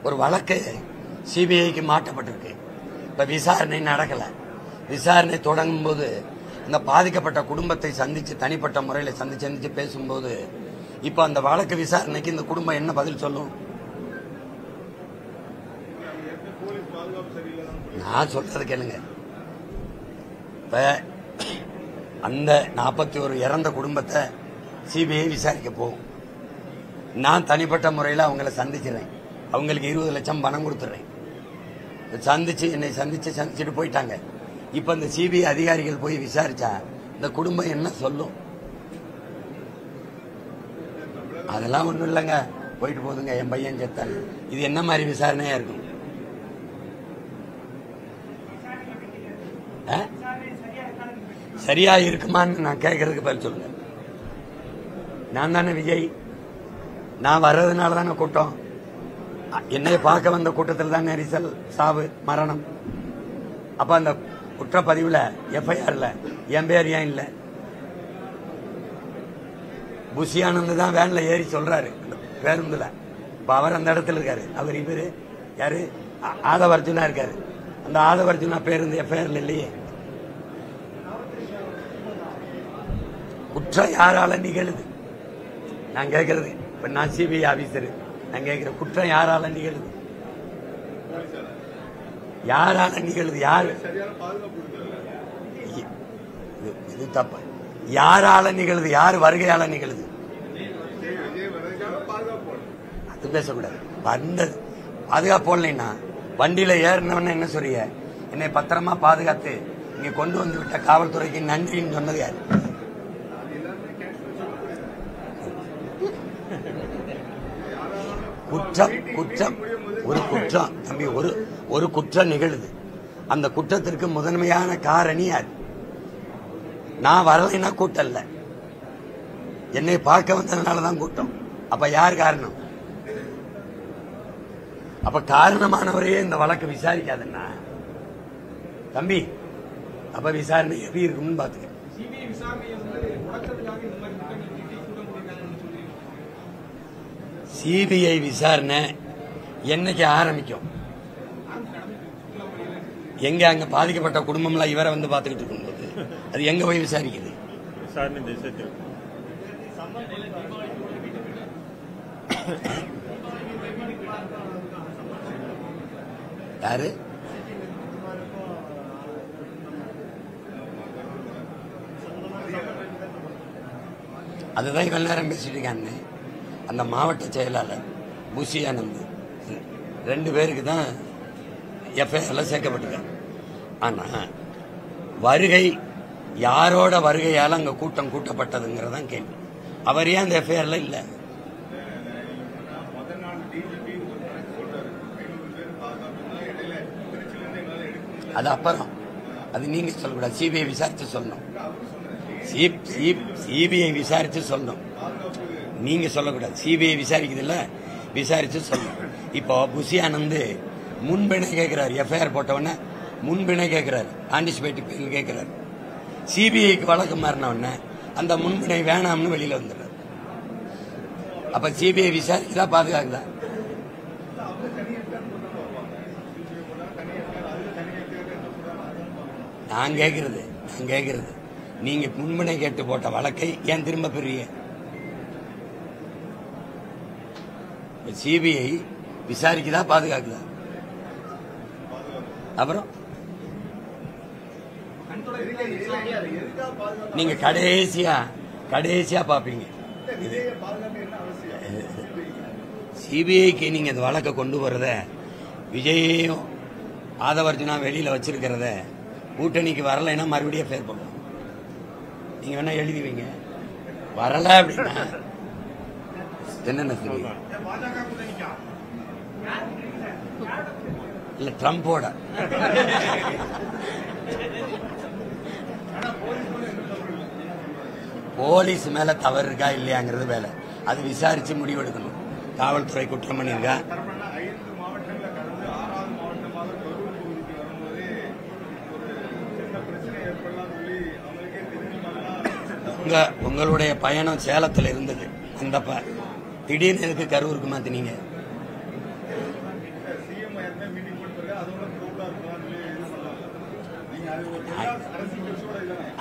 ஒரு வழக்கு சிபிஐக்கு மாற்றப்பட்டிருக்கு. இப்ப விசாரணை நடக்கல. விசாரணை தொடங்கும் போது இந்த பாதிக்கப்பட்ட குடும்பத்தை சந்திச்சு தனிப்பட்ட முறையில் சந்திச்சு பேசும்போது இப்ப அந்த வழக்கு விசாரணைக்கு இந்த குடும்பம் என்ன பதில் சொல்லும்? நான் சொல்றது கேளுங்க. இப்ப அந்த 41 இறந்த குடும்பத்தை சிபிஐ விசாரிக்க போகும். நான் தனிப்பட்ட முறையில் அவங்களை சந்திக்கிறேன். அவங்களுக்கு 20 லட்சம் பணம் கொடுத்துறேன். என்னை சந்திச்சுட்டு போயிட்டாங்க. இப்ப இந்த சிபிஐ அதிகாரிகள் போய் விசாரிச்சா இந்த குடும்பம் என்ன சொல்லும்? அதெல்லாம் ஒண்ணும் இல்லைங்க, போயிட்டு போதுங்க, என் பையன் செத்தாங்க. இது என்ன மாதிரி விசாரணையா இருக்கும்? சரியா இருக்குமான்னு நான் கேட்கறதுக்கு பதில் சொல்லுங்க. நான் தானே விஜய், நான் வர்றதுனால தானே கூட்டம். என்னைய பார்க்க வந்த கூட்டத்தில் தான் நெரிசல், சாவு, மரணம். அப்ப அந்த குற்றப்பதிவுல எஃப்ஐஆர்ல என் பேர் ஏன் இல்ல? புஷியானந்த் தான் வேன்ல ஏறி சொல்றாரு பேருந்துல. இப்ப அவர் அந்த இடத்துல இருக்காரு. அவர் இவரு யாரு? ஆதவர்ஜுனா இருக்காரு. அந்த ஆதவர்ஜுனா பேருந்து எஃப்ஐஆர்ல இல்லையே. குற்றம் யாரால நிகழுது? நான் கேட்கறது, இப்ப நான் சிபிஐ ஆபீசர், நான் கேட்கிற குற்றம் யாரால நிகழுது? யாரால நிகழுது? யாரு? இது தப்ப. யாரால நிகழுது? யாரு வருகையால நிகழுது? அது பேசக்கூடாது. வந்தது பாதுகாப்பு போடலைன்னா வண்டியில ஏறினவன என்ன சொல்றிய? என்னை பத்திரமா பாதுகாத்து இங்க கொண்டு வந்து விட்ட காவல்துறைக்கு நன்றின்னு சொன்னது யாரு? குற்றம் ஒரு குற்றம் தம்பி, ஒரு குற்றம் நிகழுது. அந்த குற்றத்திற்கு முதன்மையான காரணி யார்? நான் வரலைன்னா கூட்டம் இல்ல, என்னை பார்க்க வந்ததுனாலதான் கூட்டம். அப்ப யார் காரணம்? அப்ப காரணமானவரையே இந்த வழக்கு விசாரிக்காதுன்னா தம்பி, அப்ப விசாரணை எப்படி இருக்கும்னு பாத்துக்க. சிபிஐ விசாரணை என்னைக்கு ஆரம்பிக்கும்? எங்க அங்க பாதிக்கப்பட்ட குடும்பம்லாம் இவரை வந்து பாத்துக்கிட்டு இருக்கும்போது அது எங்க போய் விசாரிக்குது? யாரு? அதுதான் இவ்வளவு நேரம் பேசிட்டு இருக்காங்க. அந்த மாவட்ட செயலாளர் புஷியானந்த் 2 பேருக்கு தான் எஃப்ஐஆர்ல சேர்க்கப்பட்டிருக்காங்க. ஆனா வருகை யாரோட வருகையால அங்க கூட்டம் கூட்டப்பட்டதுங்கிறதான் கேள்வி. அவர் ஏன் அந்த எஃப்ஐஆர்ல இல்ல? அது அப்புறம், அது நீங்க சொல்லக்கூடாது. சிபிஐ விசாரிச்சு சொல்லணும். சிபிஐ விசாரிச்சு சொல்லணும். நீங்க சொல்லக்கூடாது. சிபிஐ விசாரிக்குது இல்ல, விசாரிச்சு சொல்லணும். இப்போ புஷியானந்த் முன்பிணை கேட்கிறாரு. எஃப்ஐஆர் போட்டவன முன்பிணை கேட்கிறாரு, ஆன்டிசிபேட்டிவ் கேட்கிறாரு. சிபிஐக்கு வழக்கு மாறினவன அந்த முன்பிணை வேணாம்னு வெளியில வந்துடுறாரு. அப்ப சிபிஐ விசாரிக்குதா பாதுகாக்குதா? நான் கேட்கிறது நீங்க முன்பிணை கேட்டு போட்ட வழக்கை ஏன் திரும்ப பெரிய சிபிஐ விசாரிக்குதா பாதுகாக்குதா? அப்புறம் நீங்க கடைசியா பாப்பீங்க. சிபிஐக்கு நீங்க இந்த வழக்கை கொண்டு வர்றத, விஜயையும் ஆதவர்ஜுனா வெளியில வச்சிருக்கிறத, கூட்டணிக்கு வரலைன்னா மறுபடியும் ஃபேர் பண்ணுவோம். நீங்க வேணா எழுதி வைங்க. வரல அப்படின்னா என்னென்ன சொல்லுங்க? இல்ல ட்ரம்போட போலீஸ் மேல தவறு இருக்கா இல்லையாங்கிறது வேலை. அது விசாரிச்சு முடிவெடுக்கணும். காவல்துறை குற்றம் பண்ணிருக்கா? உங்களுடைய பயணம் சேலத்தில் இருந்தது. அந்த திடீர்னு எதுக்கு கரூருக்கு மாத்தினீங்க?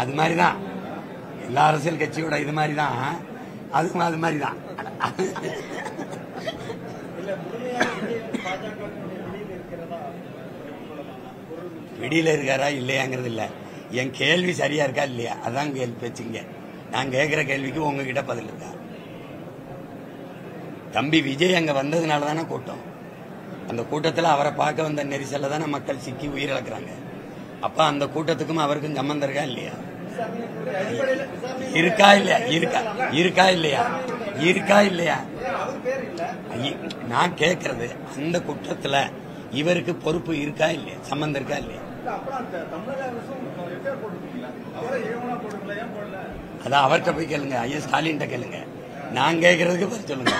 அது மாதிரிதான் எல்லா அரசியல் கட்சியோட இது மாதிரிதான், அதுவும் அது மாதிரிதான். பிடியில இருக்காரா இல்லையாங்கிறது இல்ல, என் கேள்வி சரியா இருக்கா இல்லையா அதான் கேள்வி பேச்சுங்க. நான் கேட்கிற கேள்விக்கு உங்ககிட்ட பதில் இருக்கா? தம்பி விஜய் அங்க வந்ததுனால தானே கூட்டம். அந்த கூட்டத்தில் அவரை பார்க்க வந்த நெரிசல்ல தானே மக்கள் சிக்கி உயிரிழக்கிறாங்க. அப்ப அந்த கூட்டத்துக்கும் அவருக்கும் சம்பந்தம் இருக்கா இல்லையா? இருக்கா இல்லையா? இருக்கா இல்லையா? இருக்கா இல்லையா? நான் கேட்கறது அந்த குற்றத்துல இவருக்கு பொறுப்பு இருக்கா இல்லையா, சம்பந்தம் இருக்கா இல்லையா? அதான் அவர்கிட்ட போய் கேளுங்க, ஐயா ஸ்டாலின் கேளுங்க. நான் கேட்கறதுக்கு பதில் சொல்லுங்க.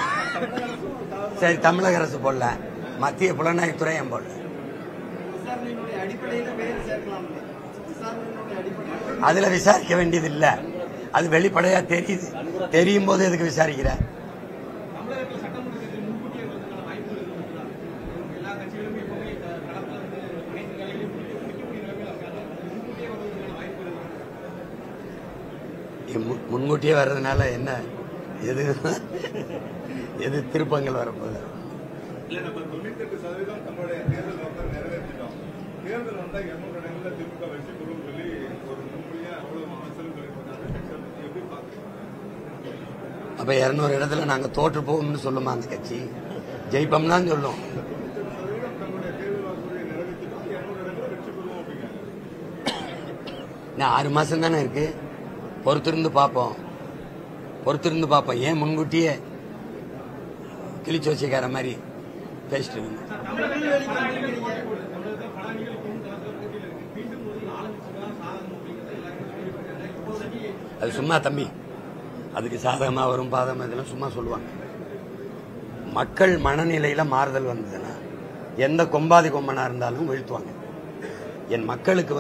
சரி, தமிழக அரசு போடல, மத்திய புலனாய்வுத்துறை ஏன் போடல? அதுல விசாரிக்க வேண்டியது இல்ல, அது வெளிப்படையா தெரியுது. தெரியும் போது எதுக்கு விசாரிக்கிற? முன்கூட்டியே வர்றதுனால என்ன எது திருப்பங்கள் வரப்போகுது? அப்ப 200 இடத்துல நாங்க தோற்று போவோம்னு சொல்லுமா அந்த கட்சி? ஜெயிப்போம் தான் சொல்லும். நான் 6 மாசம் தானே இருக்கு, பொறுத்திருந்து பார்ப்போம். ஏன் முன்கூட்டியே கிழிச்சு வச்சுக்கார மாதிரி பேசிட்டு இருங்க. அது சும்மா தம்பி, அதுக்கு சாதகமா வரும் பாதகமா இதெல்லாம் சும்மா சொல்லுவாங்க. மக்கள் மனநிலையில மாறுதல் வந்ததுன்னா எந்த கொம்பாதி கொம்பனா இருந்தாலும் வீழ்த்துவாங்க. என் மக்களுக்கு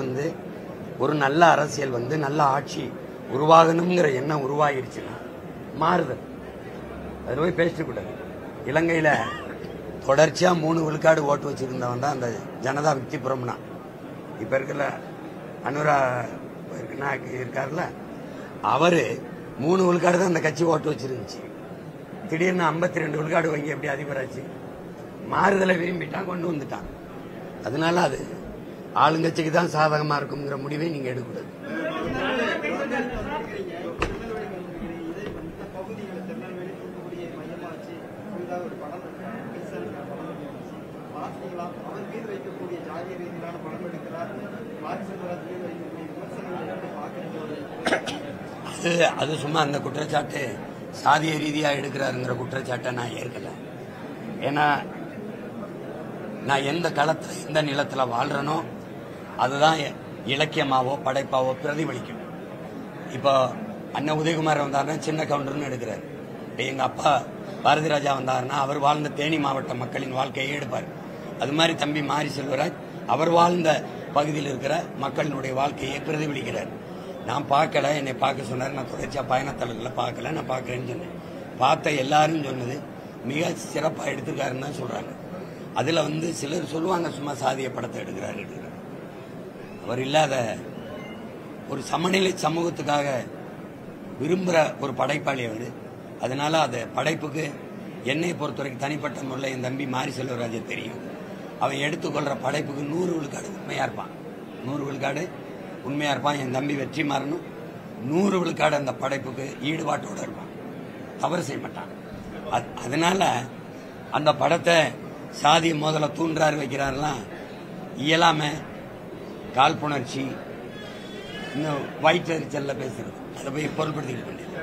ஒரு நல்ல அரசியல் நல்ல ஆட்சி உருவாகணுங்கிற எண்ணம் உருவாகிடுச்சுன்னா மாறுதல். அது போய் பேசிட்டு கூடாது. இலங்கையில தொடர்ச்சியா 3 விழுக்காடு ஓட்டு வச்சிருந்தவன் தான் அந்த ஜனதா விக்திபுரம்னா. இப்ப இருக்கிற அனுரா இருக்காருல்ல, அவரு 3 விழுக்காடு தான் அந்த கட்சி ஓட்டு வச்சிருந்துச்சு. திடீர்னு 52 விழுக்காடு வாங்கி எப்படி அதிபராச்சு? மாறுதலை விரும்பிட்டான், கொண்டு வந்துட்டான். அதனால அது ஆளுங்கட்சிக்கு தான் சாதகமா இருக்குங்கிற முடிவை நீங்க எடுக்கூடாது. அது சும்மா அந்த குற்றச்சாட்டு சாதிய ரீதியா எடுக்கிறாருங்கிற குற்றச்சாட்டை நான் ஏற்கல. ஏன்னா நான் எந்த களத்துல எந்த நிலத்துல வாழ்றனோ அதுதான் இலக்கியமாவோ படைப்பாவோ பிரதிபலிக்கும். இப்போ அண்ணன் உதயகுமார் வந்தாருன்னா சின்ன கவுண்டர்னு எடுக்கிறாரு. எங்க அப்பா பாரதி ராஜா வந்தாருன்னா அவர் வாழ்ந்த தேனி மாவட்ட மக்களின் வாழ்க்கையை எடுப்பார். அது மாதிரி தம்பி மாரி செல்வராஜ் அவர் வாழ்ந்த பகுதியில் இருக்கிற மக்களினுடைய வாழ்க்கையை பிரதிபலிக்கிறார். நான் பார்க்கல, என்னை பார்க்க சொன்னார். நான் தொடர்ச்சியா பயணத்தளத்தில் பார்க்கல, நான் பார்க்கறேன்னு சொன்னேன். பார்த்த எல்லாரும் சொன்னது மிக சிறப்பா எடுத்திருக்காருன்னு தான் சொல்றாங்க. அதுல சிலர் சொல்லுவாங்க சும்மா சாதிய படத்தை எடுக்கிறாரு. அவர் இல்லாத ஒரு சமநிலை சமூகத்துக்காக விரும்புற ஒரு படைப்பாளி அவர். அதனால அது படைப்புக்கு என்னை பொறுத்தவரைக்கும் தனிப்பட்ட முறையில் என் தம்பி மாரி செல்வராஜை தெரியும். அவன் எடுத்துக்கொள்ற படைப்புக்கு 100 விழுக்காடு உண்மையா இருப்பான். 100 விழுக்காடு உண்மையா இருப்பான். என் தம்பி வெற்றிமாறனும் 100 விழுக்காடு அந்த படைப்புக்கு ஈடுபாட்டோட இருப்பான், தவறு செய்ய மாட்டான். அதனால அந்த படத்தை சாதி முதல்ல தூண்டாரு வைக்கிறாரெல்லாம் இயலாம காழ்ப்புணர்ச்சி இன்னும் வயிற்றெரிச்சல்ல பேசுறது, அதை போய் பொருள்படுத்திக்க வேண்டியது.